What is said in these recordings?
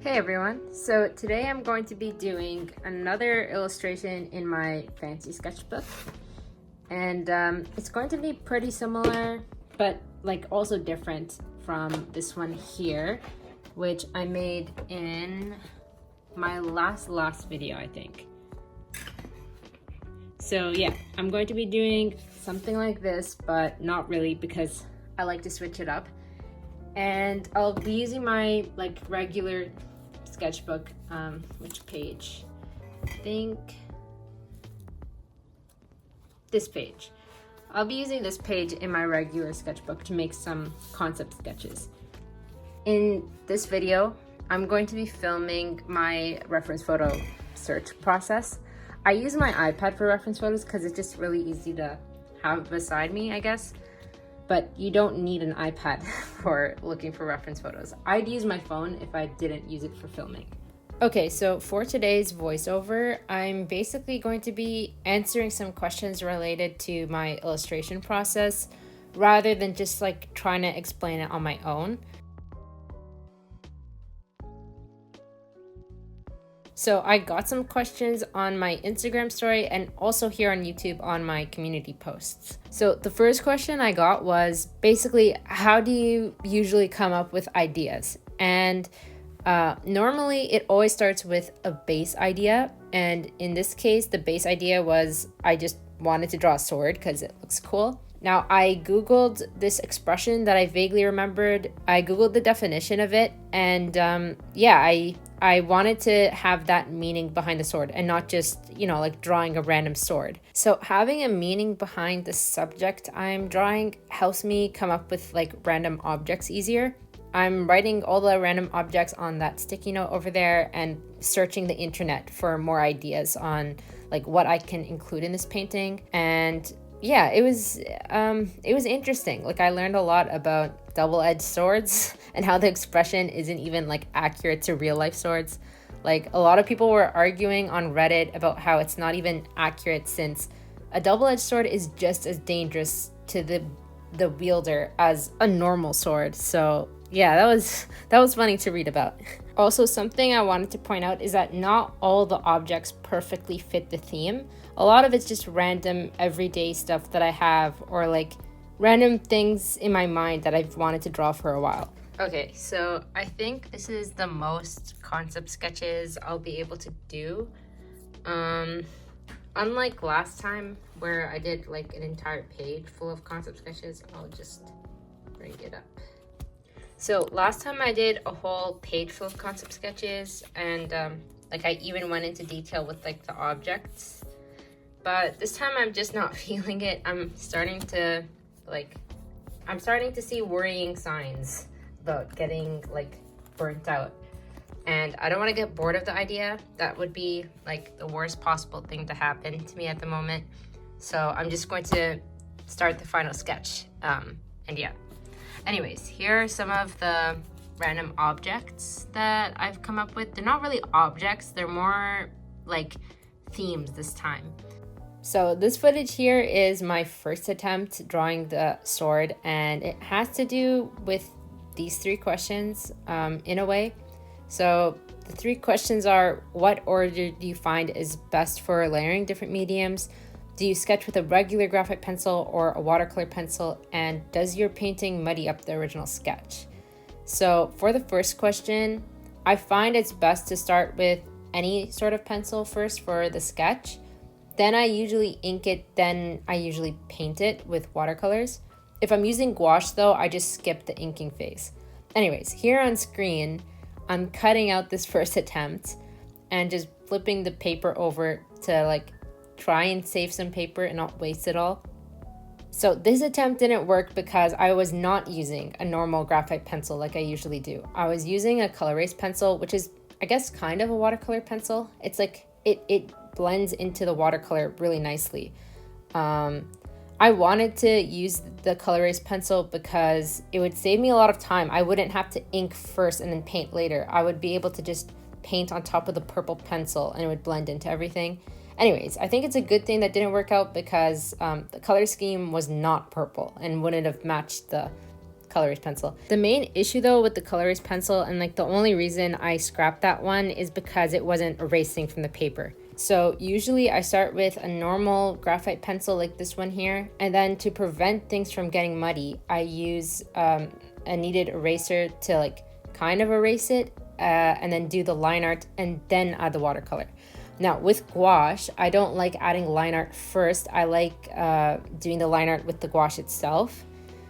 Hey everyone, so today I'm going to be doing another illustration in my fancy sketchbook, and it's going to be pretty similar but like also different from this one here, which I made in my last video, I think. So yeah, I'm going to be doing something like this, but not really because I like to switch it up. And I'll be using my like regular sketchbook, which page? I think this page. I'll be using this page in my regular sketchbook to make some concept sketches. In this video, I'm going to be filming my reference photo search process. I use my iPad for reference photos because it's just really easy to have beside me, I guess. But you don't need an iPad for looking for reference photos. I'd use my phone if I didn't use it for filming. Okay, so for today's voiceover, I'm basically going to be answering some questions related to my illustration process rather than just like trying to explain it on my own. So I got some questions on my Instagram story and also here on YouTube on my community posts. So the first question I got was basically, how do you usually come up with ideas? And normally it always starts with a base idea. And in this case, the base idea was I just wanted to draw a sword because it looks cool. Now I Googled this expression that I vaguely remembered. I Googled the definition of it, and I wanted to have that meaning behind the sword and not just, like drawing a random sword. So having a meaning behind the subject I'm drawing helps me come up with like random objects easier. I'm writing all the random objects on that sticky note over there and searching the internet for more ideas on like what I can include in this painting. And yeah, it was interesting. Like I learned a lot about double-edged swords and how the expression isn't even like accurate to real life swords. Like a lot of people were arguing on Reddit about how it's not even accurate since a double-edged sword is just as dangerous to the wielder as a normal sword. So yeah, that was funny to read about. Also, something I wanted to point out is that not all the objects perfectly fit the theme. A lot of it's just random everyday stuff that I have, or like random things in my mind that I've wanted to draw for a while. Okay, so I think this is the most concept sketches I'll be able to do. Unlike last time where I did like an entire page full of concept sketches, I'll just bring it up. So last time I did a whole page full of concept sketches, and like I even went into detail with like the objects. But this time I'm just not feeling it. I'm starting to see worrying signs about getting like burnt out. And I don't want to get bored of the idea. That would be like the worst possible thing to happen to me at the moment. So I'm just going to start the final sketch. And yeah. Anyways, here are some of the random objects that I've come up with. They're not really objects, they're more like themes this time. So this footage here is my first attempt drawing the sword, and it has to do with these three questions in a way. So the three questions are: what order do you find is best for layering different mediums? Do you sketch with a regular graphite pencil or a watercolor pencil? And does your painting muddy up the original sketch? So for the first question, I find it's best to start with any sort of pencil first for the sketch. Then I usually ink it, then I usually paint it with watercolors. If I'm using gouache though, I just skip the inking phase. Anyways, here on screen, I'm cutting out this first attempt and just flipping the paper over to like try and save some paper and not waste it all. So this attempt didn't work because I was not using a normal graphite pencil like I usually do. I was using a color erase pencil, which is, I guess, kind of a watercolor pencil. It's like, it blends into the watercolor really nicely. I wanted to use the color erase pencil because it would save me a lot of time. I wouldn't have to ink first and then paint later. I would be able to just paint on top of the purple pencil and it would blend into everything. Anyways, I think it's a good thing that didn't work out because the color scheme was not purple and wouldn't have matched the colorist pencil. The main issue though with the colorist pencil, and like the only reason I scrapped that one, is because it wasn't erasing from the paper. So usually I start with a normal graphite pencil like this one here, and then to prevent things from getting muddy, I use a kneaded eraser to like kind of erase it, and then do the line art and then add the watercolor. Now with gouache, I don't like adding line art first. I like doing the line art with the gouache itself.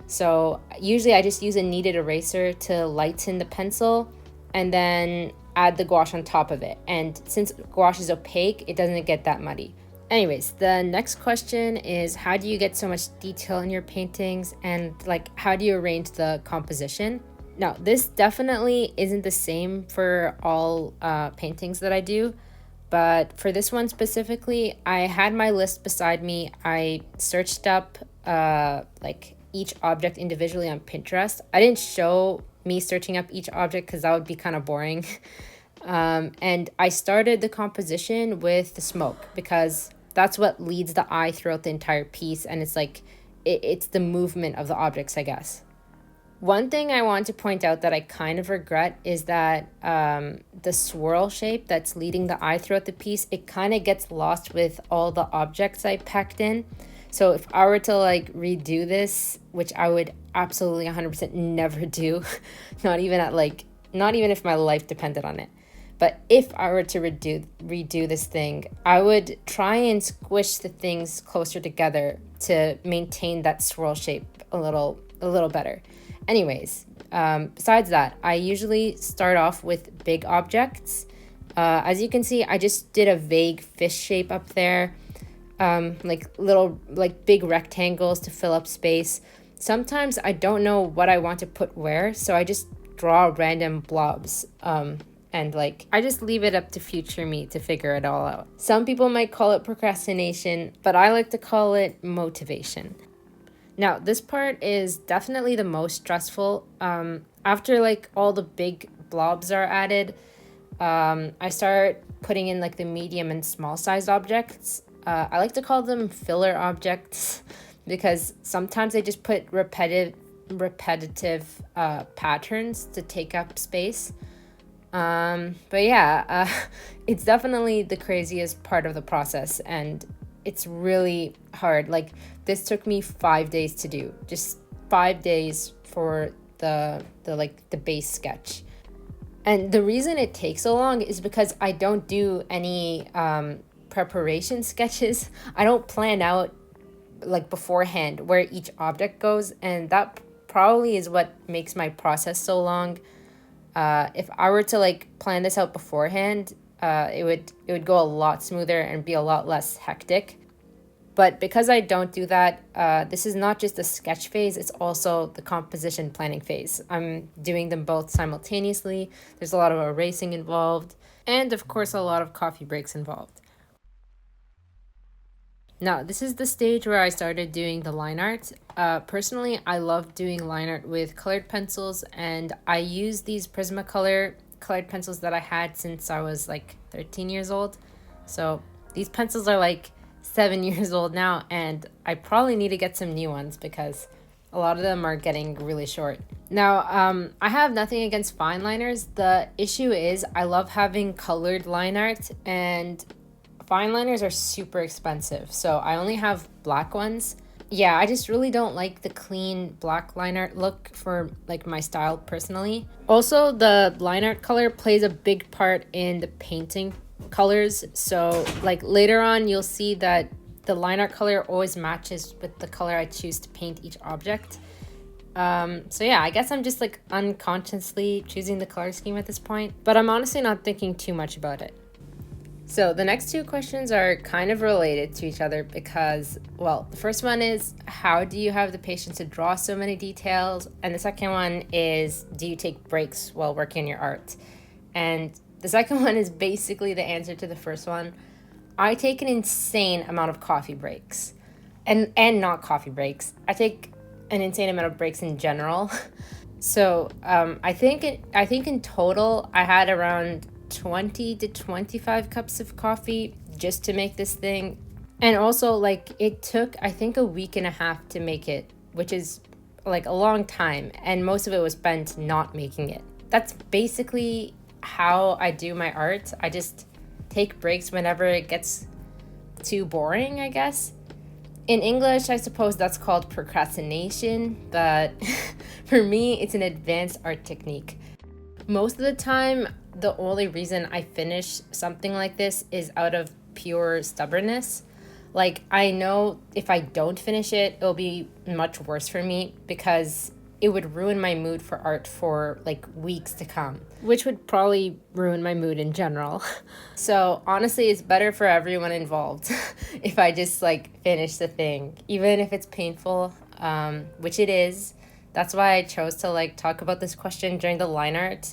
So usually I just use a kneaded eraser to lighten the pencil and then add the gouache on top of it. And since gouache is opaque, it doesn't get that muddy. Anyways, the next question is, how do you get so much detail in your paintings, and like how do you arrange the composition? Now, this definitely isn't the same for all paintings that I do, but for this one specifically, I had my list beside me. I searched up like each object individually on Pinterest. I didn't show me searching up each object because that would be kind of boring. And I started the composition with the smoke because that's what leads the eye throughout the entire piece, and it's like it's the movement of the objects, I guess. One thing I want to point out that I kind of regret is that the swirl shape that's leading the eye throughout the piece, it kind of gets lost with all the objects I packed in. So if I were to like redo this, which I would absolutely 100% never do, not even if my life depended on it. But if I were to redo this thing, I would try and squish the things closer together to maintain that swirl shape a little better. Anyways, besides that, I usually start off with big objects. As you can see, I just did a vague fish shape up there. Like big rectangles to fill up space. Sometimes I don't know what I want to put where, so I just draw random blobs. And like I just leave it up to future me to figure it all out. Some people might call it procrastination, but I like to call it motivation. Now, this part is definitely the most stressful. After like all the big blobs are added, I start putting in like the medium and small sized objects. I like to call them filler objects because sometimes they just put repetitive patterns to take up space. But yeah, it's definitely the craziest part of the process, and it's really hard. Like this took me 5 days to do, just 5 days for the base sketch. And the reason it takes so long is because I don't do any preparation sketches. I don't plan out like beforehand where each object goes, and that probably is what makes my process so long. If I were to like plan this out beforehand, it would go a lot smoother and be a lot less hectic. But because I don't do that, this is not just the sketch phase, it's also the composition planning phase. I'm doing them both simultaneously. There's a lot of erasing involved, and of course a lot of coffee breaks involved. Now, this is the stage where I started doing the line art. Personally, I love doing line art with colored pencils, and I use these Prismacolor colored pencils that I had since I was like 13 years old. So these pencils are like 7 years old now, and I probably need to get some new ones because a lot of them are getting really short. Now, I have nothing against fine liners. The issue is I love having colored line art, and fine liners are super expensive, so I only have black ones. Yeah, I just really don't like the clean black line art look for like my style personally. Also, the line art color plays a big part in the painting colors, so like later on you'll see that the line art color always matches with the color I choose to paint each object. So yeah, I guess I'm just like unconsciously choosing the color scheme at this point, but I'm honestly not thinking too much about it. So the next two questions are kind of related to each other because, well, the first one is, how do you have the patience to draw so many details? And the second one is, do you take breaks while working on your art? And the second one is basically the answer to the first one. I take an insane amount of coffee breaks, and not coffee breaks. I take an insane amount of breaks in general. So I think in total I had around 20 to 25 cups of coffee just to make this thing. And also like it took I think a week and a half to make it, which is like a long time, and most of it was spent not making it. That's basically how I do my art. I just take breaks whenever it gets too boring, I guess. In English, I suppose that's called procrastination, but for me, it's an advanced art technique. Most of the time, the only reason I finish something like this is out of pure stubbornness. Like, I know if I don't finish it, it'll be much worse for me because it would ruin my mood for art for like weeks to come, which would probably ruin my mood in general. So honestly, it's better for everyone involved if I just like finish the thing, even if it's painful, which it is. That's why I chose to like talk about this question during the line art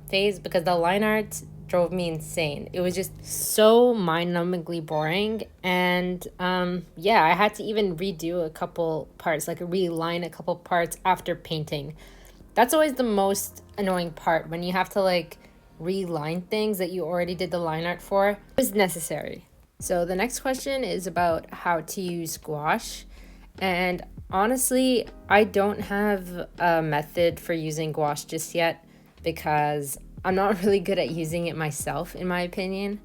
phase, because the line art drove me insane. It was just so mind-numbingly boring, and yeah, I had to even redo a couple parts, like reline a couple parts after painting. That's always the most annoying part, when you have to like reline things that you already did the line art for. It was necessary. So the next question is about how to use gouache, and honestly, I don't have a method for using gouache just yet because I'm not really good at using it myself, in my opinion.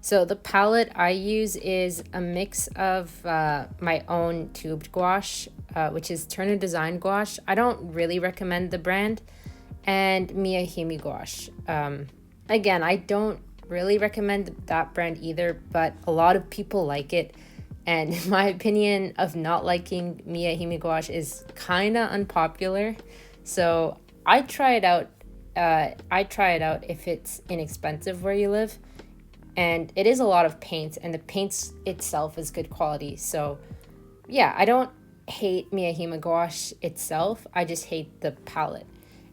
So the palette I use is a mix of my own tubed gouache, which is Turner Design gouache. I don't really recommend the brand, and Miya Himi gouache. Again, I don't really recommend that brand either, but a lot of people like it. And my opinion of not liking Miya Himi gouache is kind of unpopular. So I try it out. If it's inexpensive where you live, and it is a lot of paint, and the paint itself is good quality. So yeah, I don't hate Miya Himi gouache itself, I just hate the palette.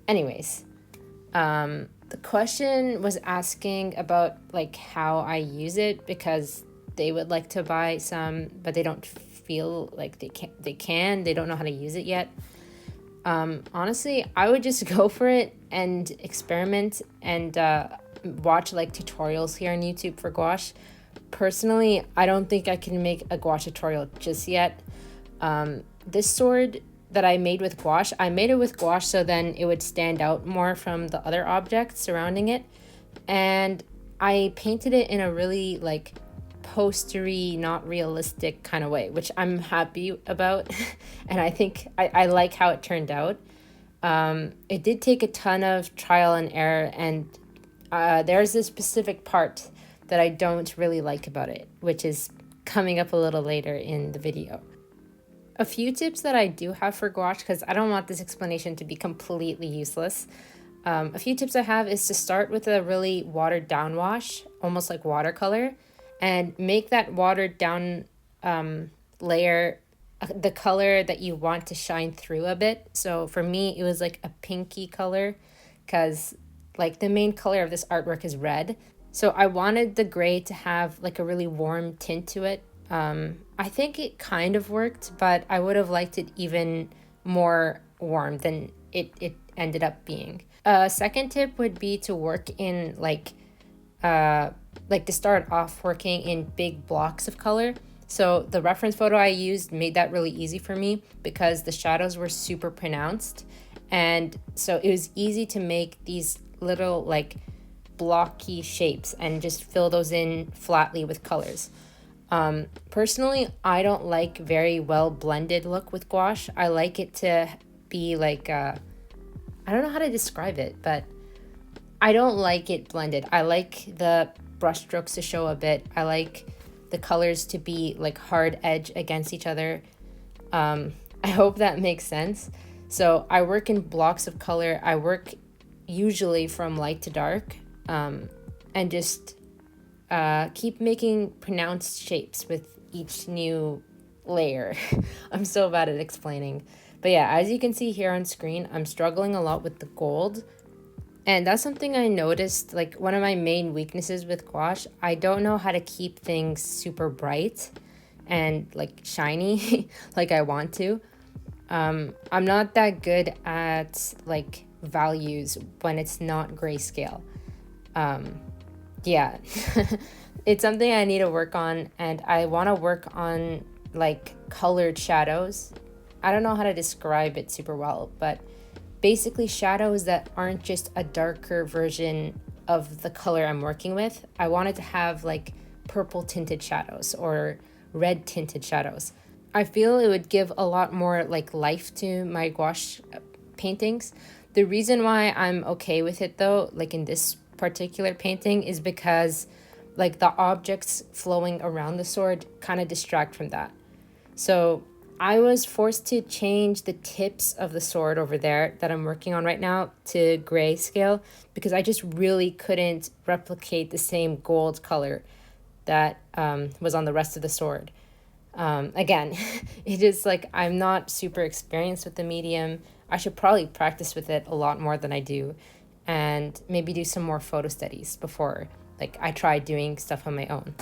Anyways, the question was asking about like how I use it, because they would like to buy some, but they don't feel like they don't know how to use it yet. Honestly, I would just go for it and experiment and watch like tutorials here on YouTube for gouache. Personally, I don't think I can make a gouache tutorial just yet. This sword that I made with gouache, I made it with gouache so then it would stand out more from the other objects surrounding it. And I painted it in a really like postery, not realistic kind of way, which I'm happy about. And I think I like how it turned out. It did take a ton of trial and error, and there's a specific part that I don't really like about it, which is coming up a little later in the video. A few tips that I do have for gouache, because I don't want this explanation to be completely useless. A few tips I have is to start with a really watered down wash, almost like watercolor, and make that watered down layer the color that you want to shine through a bit. So for me, it was like a pinky color, because like the main color of this artwork is red. So I wanted the gray to have like a really warm tint to it. I think it kind of worked, but I would have liked it even more warm than it ended up being. Second tip would be to work in like to start off working in big blocks of color. So the reference photo I used made that really easy for me because the shadows were super pronounced. And so it was easy to make these little like blocky shapes and just fill those in flatly with colors. Personally, I don't like very well blended look with gouache. I like it to be like, I don't know how to describe it, but I don't like it blended. I like the brush strokes to show a bit. I like the colors to be like hard edge against each other. I hope that makes sense. So I work in blocks of color. I work usually from light to dark, and just keep making pronounced shapes with each new layer. I'm so bad at explaining. But yeah, as you can see here on screen, I'm struggling a lot with the gold. And that's something I noticed, like one of my main weaknesses with gouache. I don't know how to keep things super bright and like shiny like I want to. I'm not that good at like values when it's not grayscale. Yeah, it's something I need to work on, and I want to work on like colored shadows. I don't know how to describe it super well, but basically shadows that aren't just a darker version of the color I'm working with. I wanted to have like purple tinted shadows or red tinted shadows. I feel it would give a lot more like life to my gouache paintings. The reason why I'm okay with it though, like in this particular painting, is because like the objects flowing around the sword kind of distract from that. So I was forced to change the tips of the sword over there that I'm working on right now to grayscale because I just really couldn't replicate the same gold color that was on the rest of the sword. Again, it is like I'm not super experienced with the medium. I should probably practice with it a lot more than I do and maybe do some more photo studies before like I try doing stuff on my own.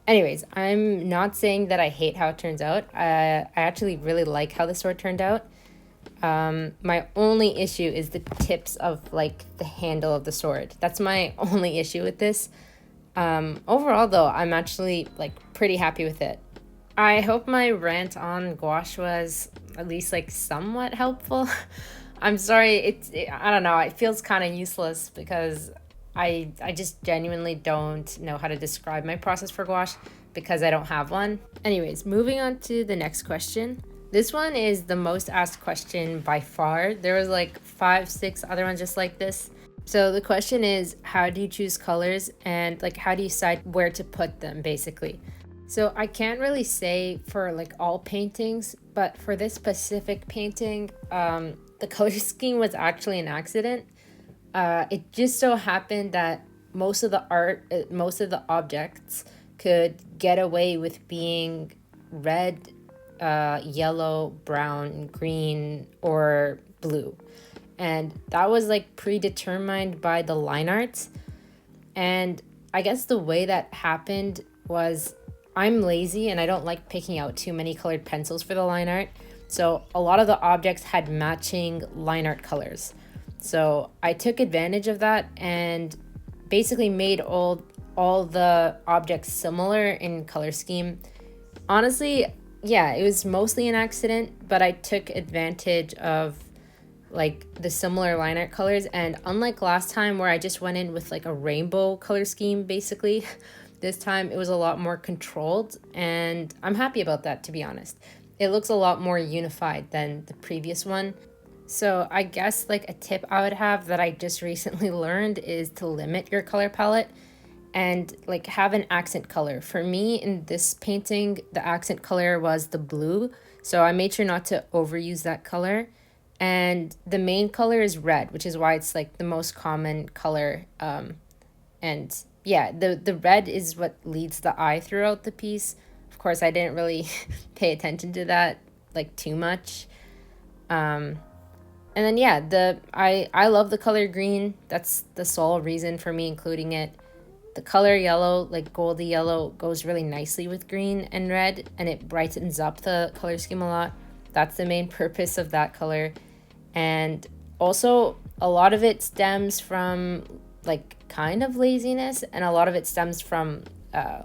Anyways, I'm not saying that I hate how it turns out. I actually really like how the sword turned out. My only issue is the tips of like the handle of the sword. That's my only issue with this. Overall though, I'm actually like pretty happy with it. I hope my rant on gouache was at least like somewhat helpful. I'm sorry, I don't know, it feels kind of useless because I just genuinely don't know how to describe my process for gouache because I don't have one. Anyways, moving on to the next question. This one is the most asked question by far. There was like 5, 6 other ones just like this. So the question is, how do you choose colors and like how do you decide where to put them basically? So I can't really say for like all paintings, but for this specific painting, the color scheme was actually an accident. It just so happened that most of the objects could get away with being red, yellow, brown, green, or blue. And that was like predetermined by the line arts. And I guess the way that happened was I'm lazy and I don't like picking out too many colored pencils for the line art. So a lot of the objects had matching line art colors. So I took advantage of that and basically made all the objects similar in color scheme. Honestly, yeah, it was mostly an accident, but I took advantage of like the similar line art colors. And unlike last time where I just went in with like a rainbow color scheme, basically, this time it was a lot more controlled and I'm happy about that, to be honest. It looks a lot more unified than the previous one. So I guess like a tip I would have that I just recently learned is to limit your color palette and like have an accent color. For me in this painting, the accent color was the blue. So I made sure not to overuse that color. And the main color is red, which is why it's like the most common color. And yeah, the red is what leads the eye throughout the piece. Of course, I didn't really pay attention to that like too much. And then yeah, I love the color green. That's the sole reason for me including it. The color yellow, like goldy yellow, goes really nicely with green and red, and it brightens up the color scheme a lot. That's the main purpose of that color. And also, a lot of it stems from like kind of laziness, and a lot of it stems from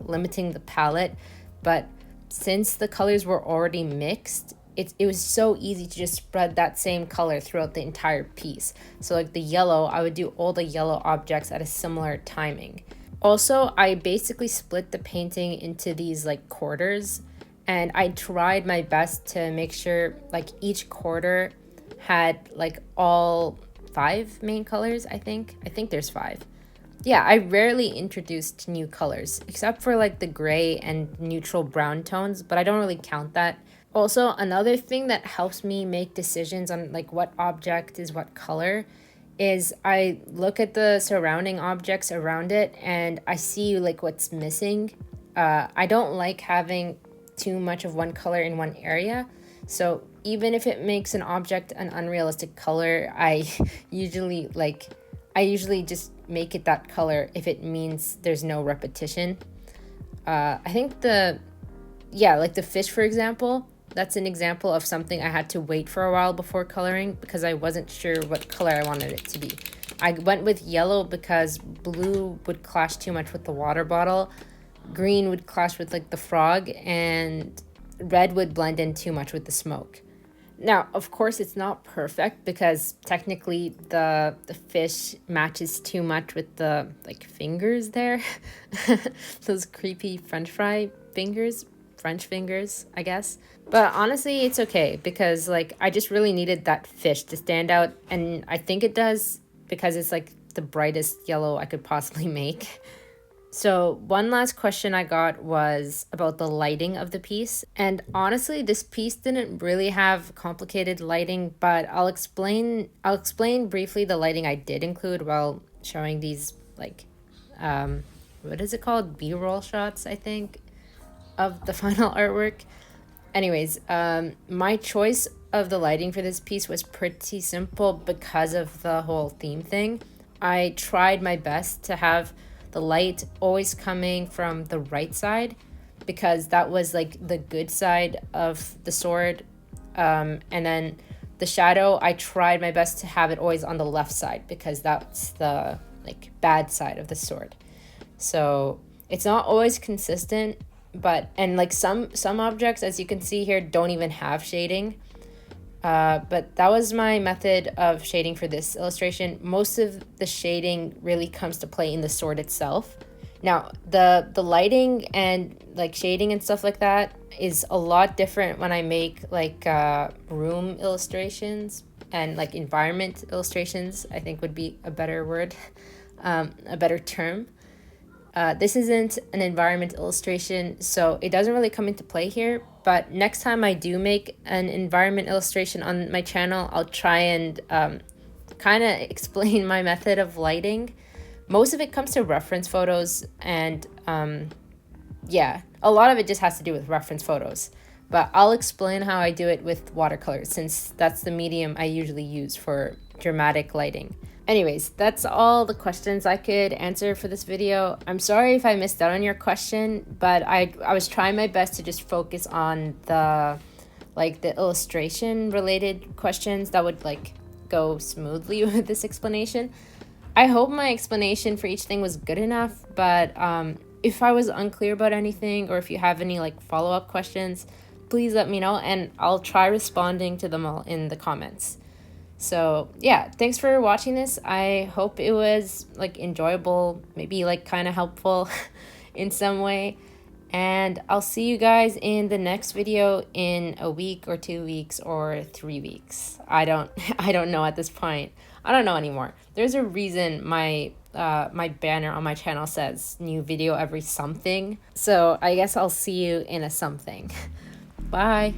limiting the palette. But since the colors were already mixed, it was so easy to just spread that same color throughout the entire piece. So like the yellow, I would do all the yellow objects at a similar timing. Also, I basically split the painting into these like quarters, and I tried my best to make sure like each quarter had like all 5 main colors, I think there's 5. Yeah, I rarely introduced new colors except for like the gray and neutral brown tones, but I don't really count that. Also, another thing that helps me make decisions on like what object is what color is I look at the surrounding objects around it and I see like what's missing. I don't like having too much of one color in one area. So even if it makes an object an unrealistic color, I usually just make it that color if it means there's no repetition. I think like the fish, for example, that's an example of something I had to wait for a while before coloring because I wasn't sure what color I wanted it to be. I went with yellow because blue would clash too much with the water bottle, green would clash with like the frog, and red would blend in too much with the smoke. Now, of course, it's not perfect because technically the fish matches too much with the like fingers there. Those creepy French fry fingers, French fingers, I guess. But honestly, it's okay because like I just really needed that fish to stand out, and I think it does because it's like the brightest yellow I could possibly make. So one last question I got was about the lighting of the piece. And honestly, this piece didn't really have complicated lighting, but I'll explain briefly the lighting I did include while showing these like what is it called? B-roll shots, I think, of the final artwork. Anyways, my choice of the lighting for this piece was pretty simple because of the whole theme thing. I tried my best to have the light always coming from the right side because that was like the good side of the sword, and then the shadow I tried my best to have it always on the left side because that's the like bad side of the sword. So it's not always consistent, but and like some objects, as you can see here, don't even have shading. But that was my method of shading for this illustration. Most of the shading really comes to play in the sword itself. Now, the lighting and like shading and stuff like that is a lot different when I make like room illustrations and like environment illustrations, I think would be a better word, a better term. This isn't an environment illustration, so it doesn't really come into play here. But next time I do make an environment illustration on my channel, I'll try and kind of explain my method of lighting. Most of it comes to reference photos, and yeah, a lot of it just has to do with reference photos. But I'll explain how I do it with watercolor, since that's the medium I usually use for dramatic lighting. Anyways, that's all the questions I could answer for this video. I'm sorry if I missed out on your question, but I was trying my best to just focus on the illustration related questions that would like go smoothly with this explanation. I hope my explanation for each thing was good enough, but if I was unclear about anything or if you have any like follow-up questions, please let me know and I'll try responding to them all in the comments. So yeah, thanks for watching this. I hope it was like enjoyable, maybe like kind of helpful in some way. And I'll see you guys in the next video in a week or 2 weeks or 3 weeks. I don't know at this point. I don't know anymore. There's a reason my my banner on my channel says new video every something. So I guess I'll see you in a something. Bye.